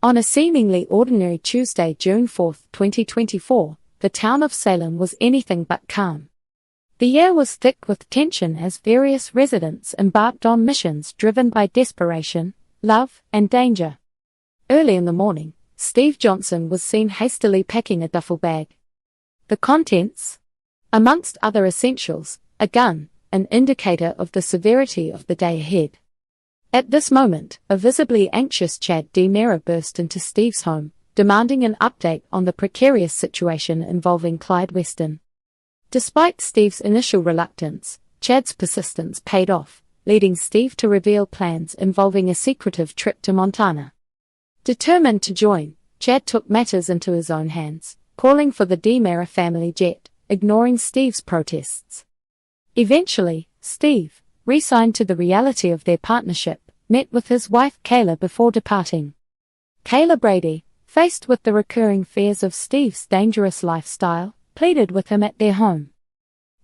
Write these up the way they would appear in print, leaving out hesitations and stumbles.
On a seemingly ordinary Tuesday, June 4, 2024, the town of Salem was anything but calm. The air was thick with tension as various residents embarked on missions driven by desperation, love, and danger. Early in the morning, Steve Johnson was seen hastily packing a duffel bag. The contents? Amongst other essentials, a gun, an indicator of the severity of the day ahead. At this moment, a visibly anxious Chad DeMera burst into Steve's home, demanding an update on the precarious situation involving Clyde Weston. Despite Steve's initial reluctance, Chad's persistence paid off, leading Steve to reveal plans involving a secretive trip to Montana. Determined to join, Chad took matters into his own hands, calling for the DeMera family jet, ignoring Steve's protests. Eventually, Steve, resigned to the reality of their partnership, met with his wife Kayla before departing. Kayla Brady, faced with the recurring fears of Steve's dangerous lifestyle, pleaded with him at their home.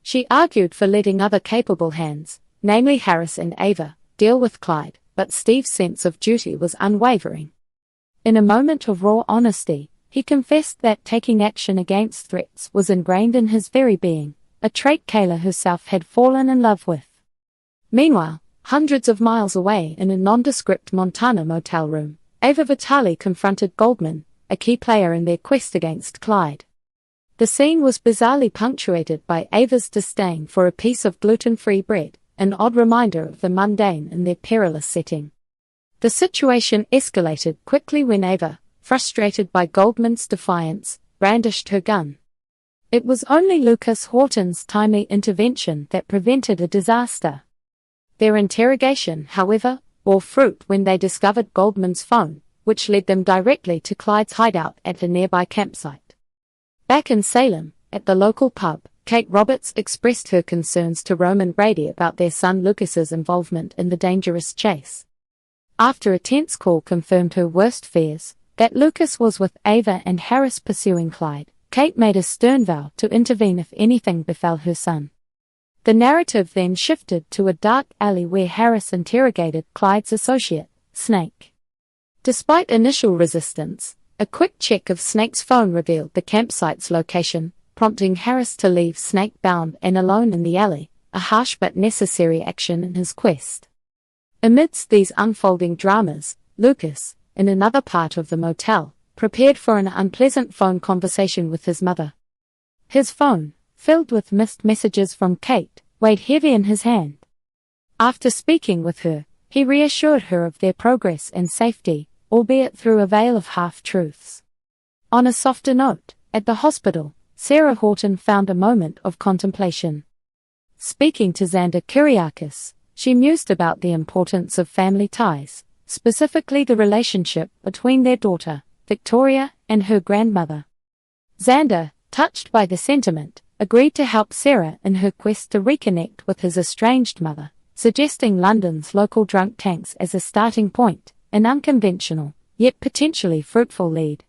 She argued for letting other capable hands, namely Harris and Ava, deal with Clyde, but Steve's sense of duty was unwavering. In a moment of raw honesty, he confessed that taking action against threats was ingrained in his very being, a trait Kayla herself had fallen in love with. Meanwhile, hundreds of miles away in a nondescript Montana motel room, Ava Vitale confronted Goldman, a key player in their quest against Clyde. The scene was bizarrely punctuated by Ava's disdain for a piece of gluten-free bread, an odd reminder of the mundane in their perilous setting. The situation escalated quickly when Ava, frustrated by Goldman's defiance, brandished her gun. It was only Lucas Horton's timely intervention that prevented a disaster. Their interrogation, however, bore fruit when they discovered Goldman's phone, which led them directly to Clyde's hideout at a nearby campsite. Back in Salem, at the local pub, Kate Roberts expressed her concerns to Roman Brady about their son Lucas's involvement in the dangerous chase. After a tense call confirmed her worst fears, that Lucas was with Ava and Harris pursuing Clyde, Kate made a stern vow to intervene if anything befell her son. The narrative then shifted to a dark alley where Harris interrogated Clyde's associate, Snake. Despite initial resistance, a quick check of Snake's phone revealed the campsite's location, prompting Harris to leave Snake bound and alone in the alley, a harsh but necessary action in his quest. Amidst these unfolding dramas, Lucas, in another part of the motel, prepared for an unpleasant phone conversation with his mother. His phone, filled with missed messages from Kate, weighed heavy in his hand. After speaking with her, he reassured her of their progress and safety, albeit through a veil of half-truths. On a softer note, at the hospital, Sarah Horton found a moment of contemplation. Speaking to Xander Kyriakis, she mused about the importance of family ties, specifically the relationship between their daughter, Victoria, and her grandmother. Xander, touched by the sentiment, agreed to help Sarah in her quest to reconnect with his estranged mother, suggesting London's local drunk tanks as a starting point, an unconventional, yet potentially fruitful lead.